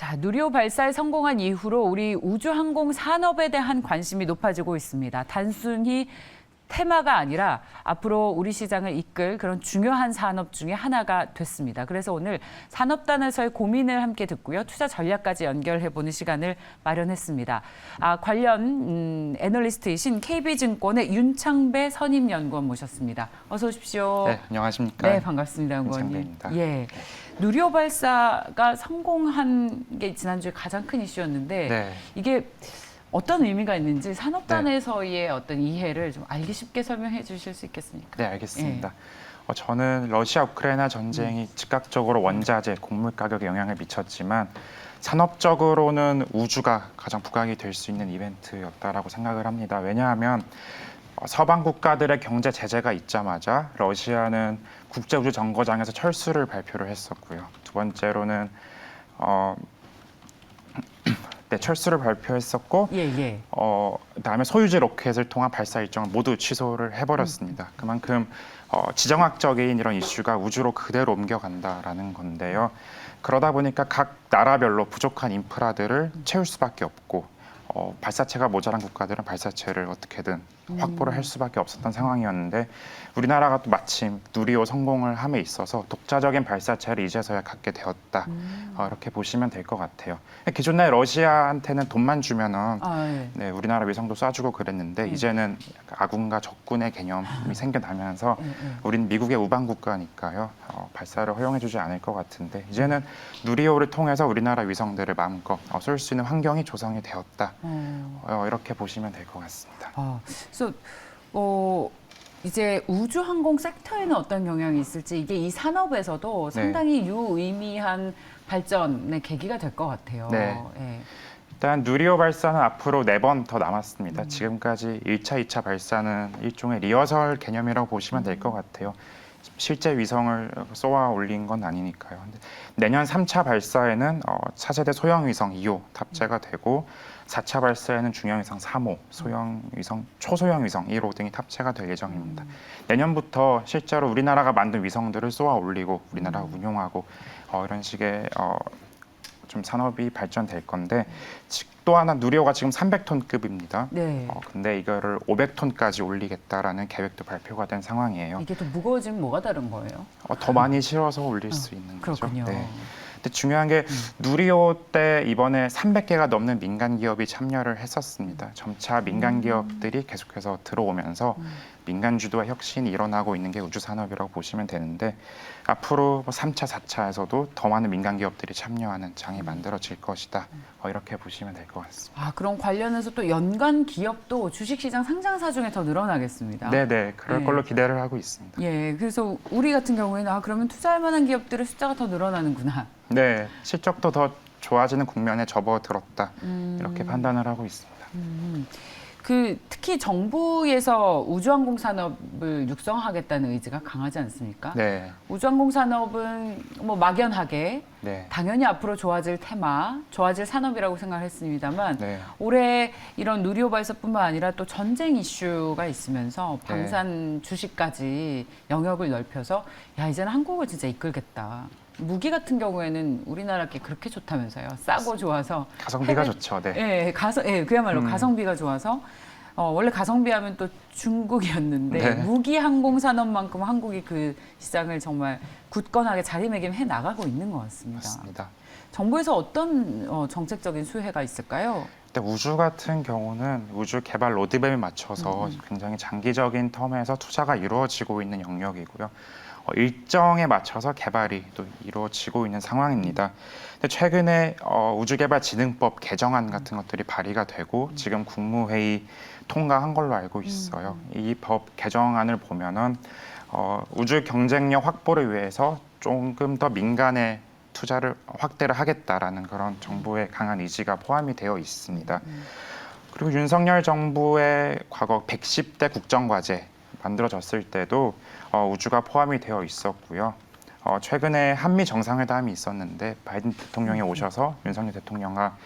자, 누리호 발사에 성공한 이후로 우리 우주항공 산업에 대한 관심이 높아지고 있습니다. 단순히 테마가 아니라 앞으로 우리 시장을 이끌 그런 중요한 산업 중에 하나가 됐습니다. 그래서 오늘 산업단에서의 고민을 함께 듣고요. 투자 전략까지 연결해보는 시간을 마련했습니다. 관련 애널리스트이신 KB증권의 윤창배 선임연구원 모셨습니다. 어서 오십시오. 네, 안녕하십니까. 네, 반갑습니다, 연구원님. 윤창배입니다. 예. 누리호 발사가 성공한 게 지난주에 가장 큰 이슈였는데 네. 이게 어떤 의미가 있는지 산업단에서의 어떤 이해를 좀 알기 쉽게 설명해 주실 수 있겠습니까? 네, 알겠습니다. 저는 러시아 우크라이나 전쟁이 즉각적으로 원자재, 곡물 가격에 영향을 미쳤지만 산업적으로는 우주가 가장 부각이 될 수 있는 이벤트였다라고 생각을 합니다. 왜냐하면 서방 국가들의 경제 제재가 있자마자 러시아는 국제우주정거장에서 철수를 발표를 했었고요. 두 번째로는 네, 철수를 발표했었고, 그다음에 소유주 로켓을 통한 발사 일정을 모두 취소를 해버렸습니다. 그만큼 지정학적인 이런 이슈가 우주로 그대로 옮겨간다라는 건데요. 그러다 보니까 각 나라별로 부족한 인프라들을 채울 수밖에 없고, 발사체가 모자란 국가들은 발사체를 어떻게든 확보를 할 수밖에 없었던 상황이었는데 우리나라가 또 마침 누리호 성공을 함에 있어서 독자적인 발사체를 이제서야 갖게 되었다. 이렇게 보시면 될 것 같아요. 기존에 러시아한테는 돈만 주면은 네, 우리나라 위성도 쏴주고 그랬는데 이제는 아군과 적군의 개념이 생겨나면서 우린 미국의 우방 국가니까요. 발사를 허용해주지 않을 것 같은데 이제는 누리호를 통해서 우리나라 위성들을 마음껏 쏠 수 있는 환경이 조성이 되었다. 이렇게 보시면 될 것 같습니다. 그래서 이제 우주항공 섹터에는 어떤 영향이 있을지 이게 이 산업에서도 상당히 유의미한 발전의 계기가 될 것 같아요. 네. 일단 누리호 발사는 앞으로 4번 더 남았습니다. 지금까지 1차, 2차 발사는 일종의 리허설 개념이라고 보시면 될 것 같아요. 실제 위성을 쏘아 올린 건 아니니까요. 근데 내년 3차 발사에는 차세대 소형 위성 2호 탑재가 되고 4차 발사에는 중형 위성 3호, 소형 위성, 초소형 위성 1호 등이 탑재가 될 예정입니다. 내년부터 실제로 우리나라가 만든 위성들을 쏘아 올리고 우리나라가 운용하고 이런 식의 좀 산업이 발전될 건데 또 하나 누리호가 지금 300톤급입니다. 근데 이거를 500톤까지 올리겠다라는 계획도 발표가 된 상황이에요. 이게 또 무거워지면 뭐가 다른 거예요? 더 많이 실어서 올릴 수 있는 거죠. 그렇군요. 네. 근데 중요한 게 누리호 때 이번에 300개가 넘는 민간 기업이 참여를 했었습니다. 점차 민간 기업들이 계속해서 들어오면서 민간 주도와 혁신이 일어나고 있는 게 우주 산업이라고 보시면 되는데 앞으로 3차, 4차에서도 더 많은 민간 기업들이 참여하는 장이 만들어질 것이다. 이렇게 보시면 될 것 같습니다. 그럼 관련해서 또 연관 기업도 주식시장 상장사 중에 더 늘어나겠습니다. 네네, 그럴 걸로 기대를 하고 있습니다. 그래서 우리 같은 경우에는 그러면 투자할 만한 기업들의 숫자가 더 늘어나는구나. 네, 실적도 더 좋아지는 국면에 접어들었다. 이렇게 판단을 하고 있습니다. 특히 정부에서 우주항공 산업을 육성하겠다는 의지가 강하지 않습니까? 네. 우주항공 산업은 뭐 막연하게 당연히 앞으로 좋아질 테마, 좋아질 산업이라고 생각했습니다만 올해 이런 누리호 발사뿐만 아니라 또 전쟁 이슈가 있으면서 방산 주식까지 영역을 넓혀서 이제는 한국을 진짜 이끌겠다. 무기 같은 경우에는 우리나라께 그렇게 좋다면서요. 싸고 좋아서. 가성비가 좋죠. 그야말로 가성비가 좋아서. 원래 가성비 하면 또 중국이었는데 무기 항공 산업만큼 한국이 그 시장을 정말 굳건하게 자리매김해 나가고 있는 것 같습니다. 맞습니다. 정부에서 어떤 정책적인 수혜가 있을까요? 우주 같은 경우는 우주 개발 로드맵에 맞춰서 굉장히 장기적인 텀에서 투자가 이루어지고 있는 영역이고요. 일정에 맞춰서 개발이 또 이루어지고 있는 상황입니다. 근데 최근에 우주개발진흥법 개정안 같은 것들이 발의가 되고 지금 국무회의 통과한 걸로 알고 있어요. 이 법 개정안을 보면은 우주 경쟁력 확보를 위해서 조금 더 민간의 투자를 확대를 하겠다라는 그런 정부의 강한 의지가 포함이 되어 있습니다. 그리고 윤석열 정부의 과거 110대 국정과제 만들어졌을 때도 우주가 포함이 되어 있었고요. 최근에 한미 정상회담이 있었는데 바이든 대통령이 오셔서 윤석열 대통령과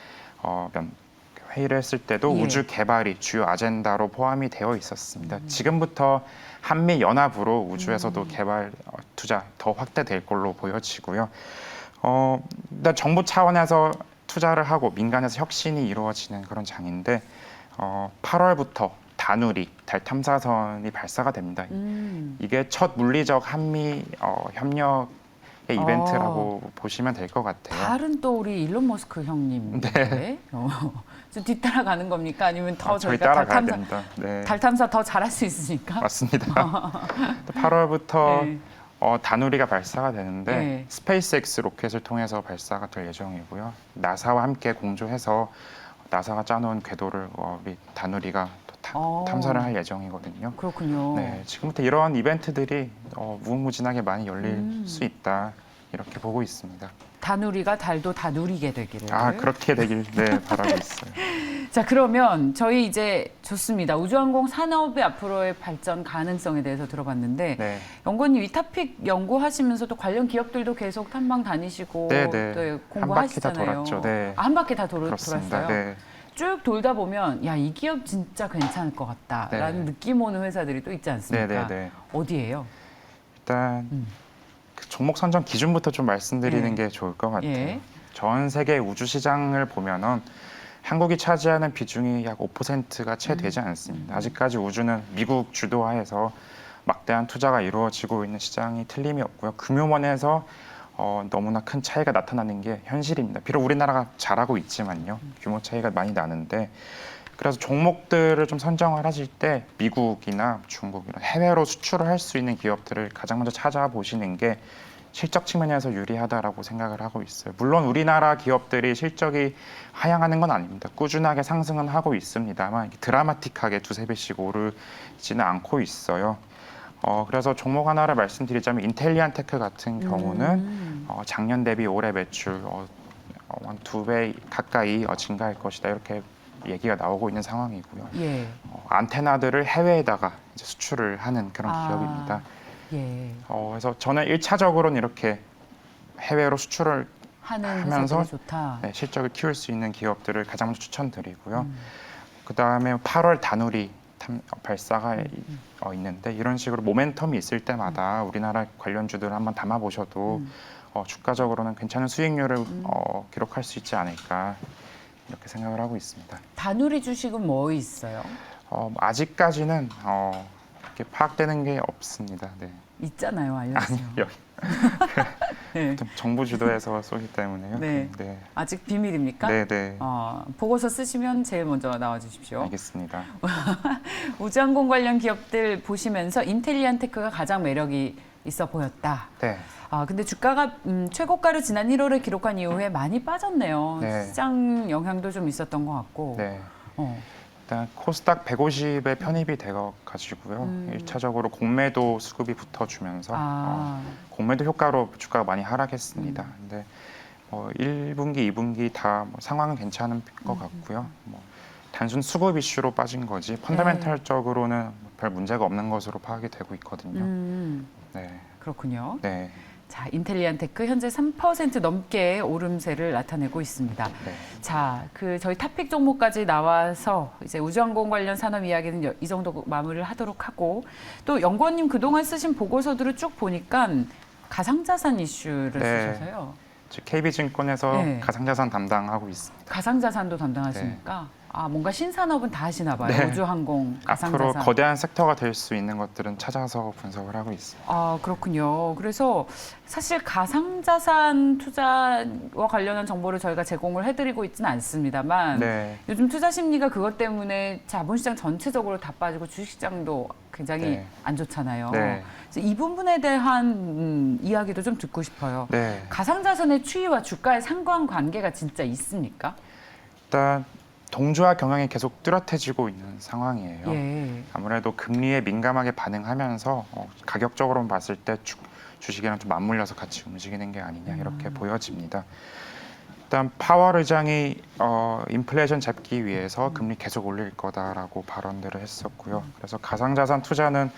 회의를 했을 때도 우주 개발이 주요 아젠다로 포함이 되어 있었습니다. 지금부터 한미 연합으로 우주에서도 개발 투자 더 확대될 걸로 보여지고요. 일단 정부 차원에서 투자를 하고 민간에서 혁신이 이루어지는 그런 장인데 8월부터 다누리 달 탐사선이 발사가 됩니다. 이게 첫 물리적 한미 협력의 이벤트라고 보시면 될 것 같아요. 달은 또 우리 일론 머스크 형님. 네. 좀 뒤따라가는 겁니까? 아니면 더 저희 저희가 따라가야 됩니다. 네. 달 탐사 더 잘할 수 있으니까? 맞습니다. 8월부터 네. 다누리가 발사가 되는데 네. 스페이스X 로켓을 통해서 발사가 될 예정이고요. 나사와 함께 공조해서 나사가 짜놓은 궤도를 우리 다누리가 또 탐사를 할 예정이거든요. 그렇군요. 네, 지금부터 이런 이벤트들이 무궁무진하게 많이 열릴 수 있다 이렇게 보고 있습니다. 다누리가 달도 다 누리게 되기를. 그렇게 되길 바라고 있어요. 자, 그러면 저희 이제 좋습니다. 우주항공 산업의 앞으로의 발전 가능성에 대해서 들어봤는데 네. 연구원님 이 토픽 연구하시면서 또 관련 기업들도 계속 탐방 다니시고 네. 또 한 바퀴 다 공부하시잖아요. 돌았죠. 네. 한 바퀴 다 그렇습니다. 돌았어요. 네. 쭉 돌다 보면 야, 이 기업 진짜 괜찮을 것 같다라는 네. 느낌 오는 회사들이 또 있지 않습니까? 네. 어디예요? 일단 그 종목 선정 기준부터 좀 말씀드리는 예. 게 좋을 것 같아요. 예. 전 세계 우주 시장을 보면은 한국이 차지하는 비중이 약 5%가 채 되지 않습니다. 아직까지 우주는 미국 주도하에서 막대한 투자가 이루어지고 있는 시장이 틀림이 없고요. 규모면에서 너무나 큰 차이가 나타나는 게 현실입니다. 비록 우리나라가 잘하고 있지만요. 규모 차이가 많이 나는데 그래서 종목들을 좀 선정을 하실 때 미국이나 중국 이런 해외로 수출을 할 수 있는 기업들을 가장 먼저 찾아보시는 게 실적 측면에서 유리하다라고 생각을 하고 있어요. 물론 우리나라 기업들이 실적이 하향하는 건 아닙니다. 꾸준하게 상승은 하고 있습니다만 드라마틱하게 두세 배씩 오르지는 않고 있어요. 그래서 종목 하나를 말씀드리자면 인텔리안테크 같은 경우는 작년 대비 올해 매출 한 2배 가까이 증가할 것이다 이렇게 얘기가 나오고 있는 상황이고요. 예. 안테나들을 해외에다가 이제 수출을 하는 그런 기업입니다. 예. 그래서 저는 1차적으로는 이렇게 해외로 수출을 하면서 좋다. 네, 실적을 키울 수 있는 기업들을 가장 먼저 추천드리고요. 그다음에 8월 다누리 발사가 있는데 이런 식으로 모멘텀이 있을 때마다 우리나라 관련주들을 한번 담아보셔도 주가적으로는 괜찮은 수익률을 기록할 수 있지 않을까 이렇게 생각을 하고 있습니다. 다누리 주식은 뭐 있어요? 아직까지는 이렇게 파악되는 게 없습니다. 네. 있잖아요, 알려주세요. 여기 네. 정부 주도에서 쏘기 때문에요. 네. 네. 아직 비밀입니까? 네. 보고서 쓰시면 제일 먼저 나와 주십시오. 알겠습니다. 우주항공 관련 기업들 보시면서 인텔리안테크가 가장 매력이 있어 보였다. 네. 근데 주가가 최고가를 지난 1월에 기록한 이후에 많이 빠졌네요. 네. 시장 영향도 좀 있었던 것 같고. 네. 어. 일단 코스닥 150에 편입이 되어 가지고요. 1차적으로 공매도 수급이 붙어주면서 공매도 효과로 주가가 많이 하락했습니다. 근데 1분기, 2분기 다 상황은 괜찮은 것 같고요. 단순 수급 이슈로 빠진 거지 펀더멘탈적으로는 별 문제가 없는 것으로 파악이 되고 있거든요. 네. 그렇군요. 네. 자, 인텔리안테크 현재 3% 넘게 오름세를 나타내고 있습니다. 네. 자, 저희 탑픽 종목까지 나와서 이제 우주항공 관련 산업 이야기는 이 정도 마무리를 하도록 하고 또 연구원님 그동안 쓰신 보고서들을 쭉 보니까 가상자산 이슈를 쓰셔서요. KB증권에서 네. 가상자산 담당하고 있습니다. 가상자산도 담당하시니까 뭔가 신산업은 다 하시나 봐요. 네. 우주항공, 가상자산. 앞으로 거대한 섹터가 될 수 있는 것들은 찾아서 분석을 하고 있습니다. 그렇군요. 그래서 사실 가상자산 투자와 관련한 정보를 저희가 제공을 해드리고 있지는 않습니다만 네. 요즘 투자 심리가 그것 때문에 자본시장 전체적으로 다 빠지고 주식시장도 굉장히 안 좋잖아요. 네. 그래서 이 부분에 대한 이야기도 좀 듣고 싶어요. 네. 가상자산의 추이와 주가의 상관관계가 진짜 있습니까? 일단 동조화 경향이 계속 뚜렷해지고 있는 상황이에요. 예. 아무래도 금리에 민감하게 반응하면서 가격적으로 봤을 때 주식이랑 좀 맞물려서 같이 움직이는 게 아니냐 이렇게 보여집니다. 일단 파월 의장이 인플레이션 잡기 위해서 금리 계속 올릴 거다라고 발언들을 했었고요. 그래서 가상자산 투자는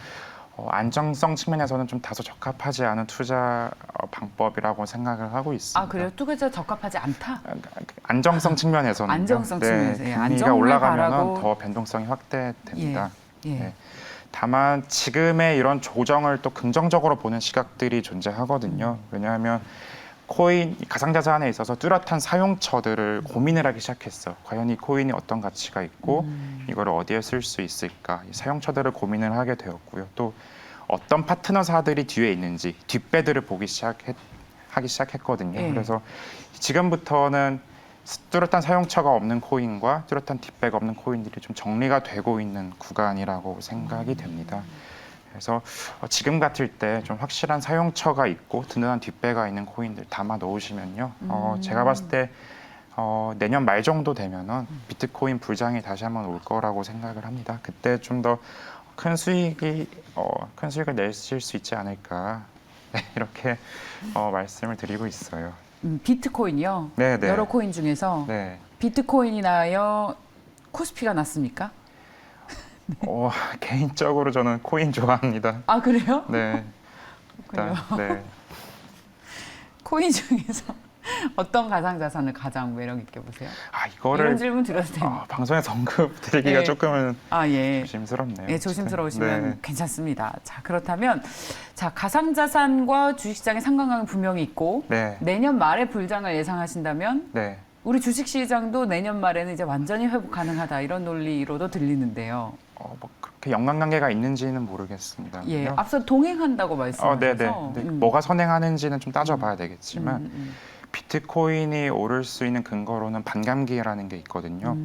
안정성 측면에서는 좀 다소 적합하지 않은 투자 방법이라고 생각을 하고 있습니다. 그래요? 투자자 적합하지 않다? 안정성 측면에서는 안정성 측면에서 금리가 안정을 올라가면 바라고. 더 변동성이 확대됩니다. 예. 네. 다만 지금의 이런 조정을 또 긍정적으로 보는 시각들이 존재하거든요. 왜냐하면 코인 가상자산에 있어서 뚜렷한 사용처들을 고민을 하기 시작했어. 과연 이 코인이 어떤 가치가 있고 이거를 어디에 쓸 수 있을까? 이 사용처들을 고민을 하게 되었고요. 또 어떤 파트너사들이 뒤에 있는지 뒷배들을 하기 시작했거든요. 예. 그래서 지금부터는 뚜렷한 사용처가 없는 코인과 뚜렷한 뒷배가 없는 코인들이 좀 정리가 되고 있는 구간이라고 생각이 됩니다. 그래서 지금 같을 때 좀 확실한 사용처가 있고 든든한 뒷배가 있는 코인들 담아 놓으시면요. 제가 봤을 때 내년 말 정도 되면은 비트코인 불장이 다시 한번 올 거라고 생각을 합니다. 그때 좀 더 큰 수익을 내실 수 있지 않을까 네, 이렇게 말씀을 드리고 있어요. 비트코인이요. 네, 네. 여러 코인 중에서 네. 비트코인이 나요. 코스피가 낫습니까? 개인적으로 저는 코인 좋아합니다. 아 그래요? 네. 일단, 네. 코인 중에서 어떤 가상자산을 가장 매력 있게 보세요? 이거를 이런 질문 드려도 됩니다. 방송에서 언급드리기가 네. 조금은 예. 조심스럽네요. 예, 조심스러우시면 네. 괜찮습니다. 자, 그렇다면 가상자산과 주식시장의 상관관계는 분명히 있고 네. 내년 말에 불장을 예상하신다면 네. 우리 주식시장도 내년 말에는 이제 완전히 회복 가능하다 이런 논리로도 들리는데요. 그렇게 연관관계가 있는지는 모르겠습니다. 예, 앞서 동행한다고 말씀하셔서 네네. 뭐가 선행하는지는 좀 따져봐야 되겠지만 비트코인이 오를 수 있는 근거로는 반감기라는 게 있거든요.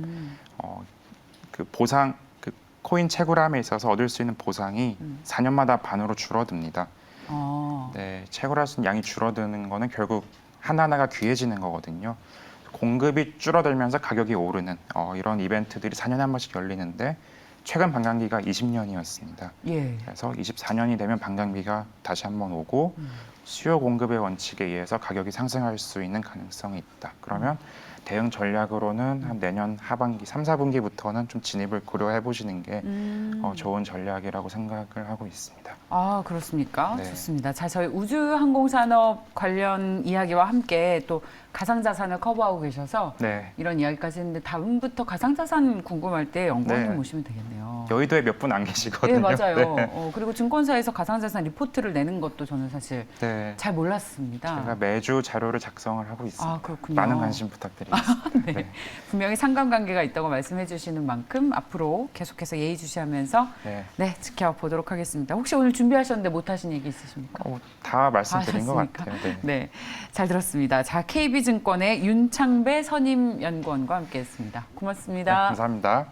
그 보상, 그 코인 채굴함에 있어서 얻을 수 있는 보상이 4년마다 반으로 줄어듭니다. 네, 채굴할 수 있는 양이 줄어드는 거는 결국 하나하나가 귀해지는 거거든요. 공급이 줄어들면서 가격이 오르는 이런 이벤트들이 4년에 한 번씩 열리는데 최근 반감기가 20년이었습니다. 예. 그래서 24년이 되면 반감기가 다시 한번 오고 수요 공급의 원칙에 의해서 가격이 상승할 수 있는 가능성이 있다. 그러면 대응 전략으로는 한 내년 하반기 3, 4분기부터는 좀 진입을 고려해 보시는 게 좋은 전략이라고 생각을 하고 있습니다. 아, 그렇습니까? 네. 좋습니다. 자, 저희 우주항공산업 관련 이야기와 함께 또 가상자산을 커버하고 계셔서 네. 이런 이야기까지 했는데 다음부터 가상자산 궁금할 때 연구원님 네. 모시면 되겠네요. 여의도에 몇 분 안 계시거든요. 네, 맞아요. 네. 그리고 증권사에서 가상자산 리포트를 내는 것도 저는 사실 네. 잘 몰랐습니다. 제가 매주 자료를 작성을 하고 있습니다. 아, 그렇군요. 많은 관심 부탁드립니다. 네. 네. 분명히 상관관계가 있다고 말씀해 주시는 만큼 앞으로 계속해서 예의주시하면서 네. 지켜보도록 하겠습니다. 혹시 오늘 준비하셨는데 못하신 얘기 있으십니까? 다 말씀드린 것 하셨습니까? 같아요. 네. 네, 잘 들었습니다. 자, KB증권의 윤창배 선임연구원과 함께했습니다. 네, 고맙습니다. 감사합니다.